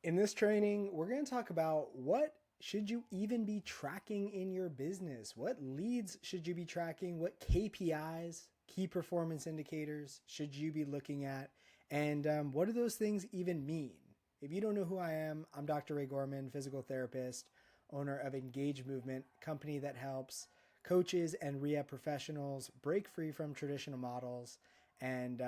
In this training, we're going to talk about what should you even be tracking in your business? What leads should you be tracking? What KPIs, key performance indicators, should you be looking at? And what do those things even mean? If you don't know who I am, I'm Dr. Ray Gorman, physical therapist, owner of Engage Movement, company that helps coaches and rehab professionals break free from traditional models and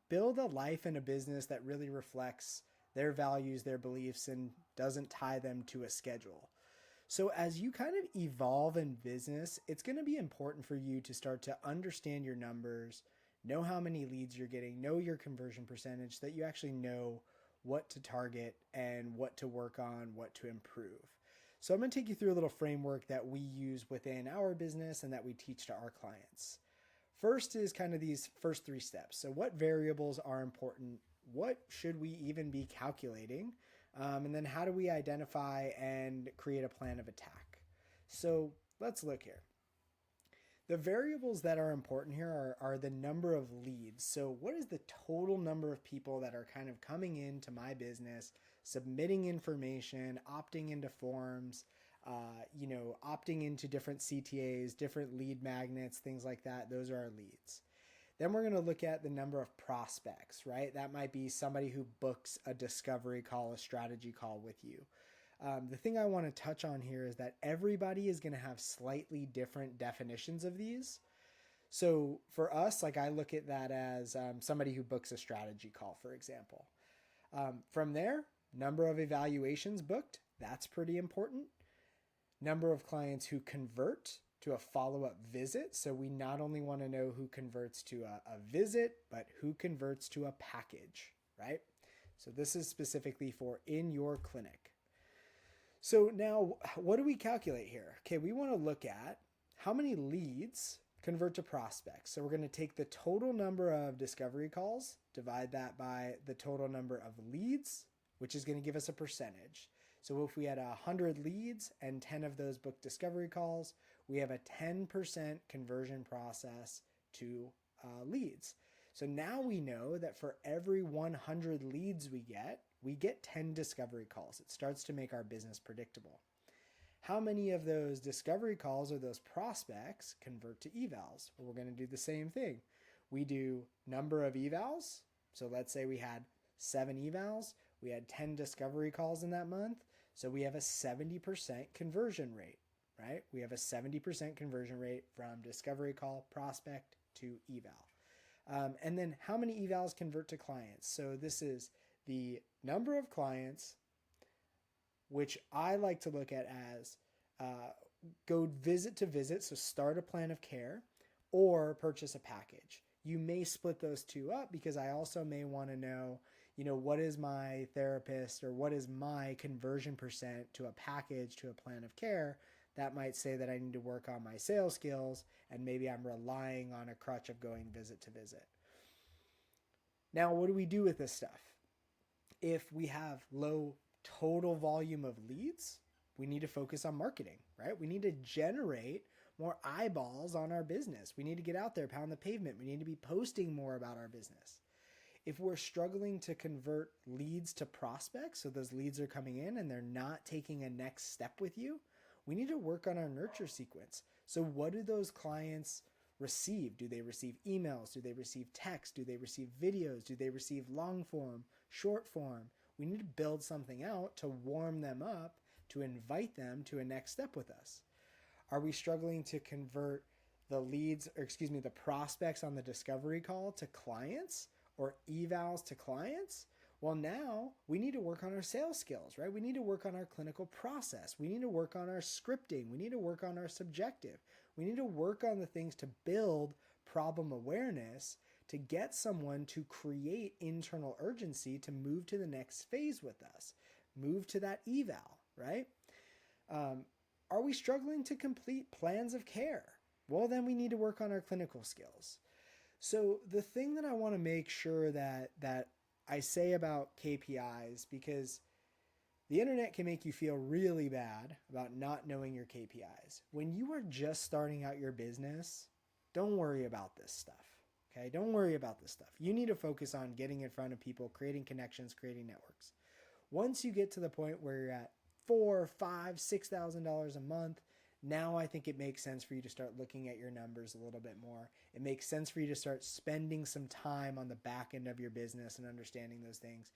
build a life and a business that really reflects their values, their beliefs, and doesn't tie them to a schedule. So, as you kind of evolve in business, it's going to be important for you to start to understand your numbers, know how many leads you're getting, know your conversion percentage, so that you actually know what to target and what to work on, what to improve. So, I'm going to take you through a little framework that we use within our business and that we teach to our clients. First is kind of these first three steps. So, what variables are important? What should we even be calculating? And then, how do we identify and create a plan of attack? So, let's look here. The variables that are important here are the number of leads. So, what is the total number of people that are kind of coming into my business, submitting information, opting into forms, opting into different CTAs, different lead magnets, things like that? Those are our leads. Then we're going to look at the number of prospects, right? That might be somebody who books a discovery call, a strategy call with you. The thing I want to touch on here is that everybody is going to have slightly different definitions of these. So for us, like I look at that as somebody who books a strategy call, for example. From there, number of evaluations booked, that's pretty important. Number of clients who convert to a follow-up visit. So we not only want to know who converts to a visit, but who converts to a package, right? So this is specifically for in your clinic. So now, what do we calculate here? Okay, we want to look at how many leads convert to prospects. So we're going to take the total number of discovery calls, divide that by the total number of leads, which is going to give us a percentage. So if we had 100 leads and 10 of those booked discovery calls, we have a 10% conversion process to leads. So now we know that for every 100 leads we get 10 discovery calls. It starts to make our business predictable. How many of those discovery calls or those prospects convert to evals? Well, we're going to do the same thing. We do number of evals. So let's say we had 7 evals. We had 10 discovery calls in that month. So we have a 70% conversion rate, right? We have a 70% conversion rate from discovery call prospect to eval. And then how many evals convert to clients? So this is the number of clients, which I like to look at as go visit to visit, so start a plan of care, or purchase a package. You may split those two up because I also may want to know, what is my therapist or what is my conversion percent to a package, to a plan of care. That might say that I need to work on my sales skills and maybe I'm relying on a crutch of going visit to visit. Now, what do we do with this stuff? If we have low total volume of leads, we need to focus on marketing, right? We need to generate more eyeballs on our business. We need to get out there, pound the pavement. We need to be posting more about our business. If we're struggling to convert leads to prospects, so those leads are coming in and they're not taking a next step with you, we need to work on our nurture sequence. So what do those clients receive? Do they receive emails? Do they receive text? Do they receive videos? Do they receive long form, short form? We need to build something out to warm them up, to invite them to a next step with us. Are we struggling to convert the prospects on the discovery call to clients or evals to clients? Well, now we need to work on our sales skills, right? We need to work on our clinical process. We need to work on our scripting. We need to work on our subjective. We need to work on the things to build problem awareness to get someone to create internal urgency to move to the next phase with us, move to that eval, right? Are we struggling to complete plans of care? Well, then we need to work on our clinical skills. So the thing that I want to make sure that I say about KPIs, because the internet can make you feel really bad about not knowing your KPIs. When you are just starting out your business, don't worry about this stuff. Okay? Don't worry about this stuff. You need to focus on getting in front of people, creating connections, creating networks. Once you get to the point where you're at $4,000, $5,000, $6,000 a month, now I think it makes sense for you to start looking at your numbers a little bit more. It makes sense for you to start spending some time on the back end of your business and understanding those things.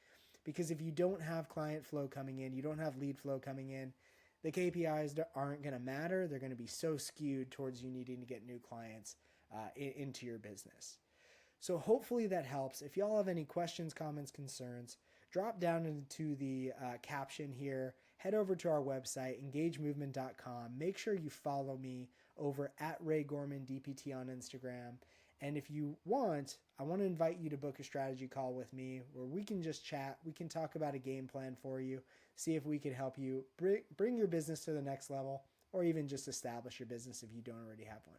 Because if you don't have client flow coming in, you don't have lead flow coming in, the KPIs aren't going to matter. They're going to be so skewed towards you needing to get new clients into your business. So hopefully that helps. If y'all have any questions, comments, concerns, drop down into the caption here. Head over to our website, engagemovement.com. Make sure you follow me over at Ray Gorman DPT on Instagram. And if you want, I want to invite you to book a strategy call with me where we can just chat. We can talk about a game plan for you, see if we can help you bring your business to the next level, or even just establish your business if you don't already have one.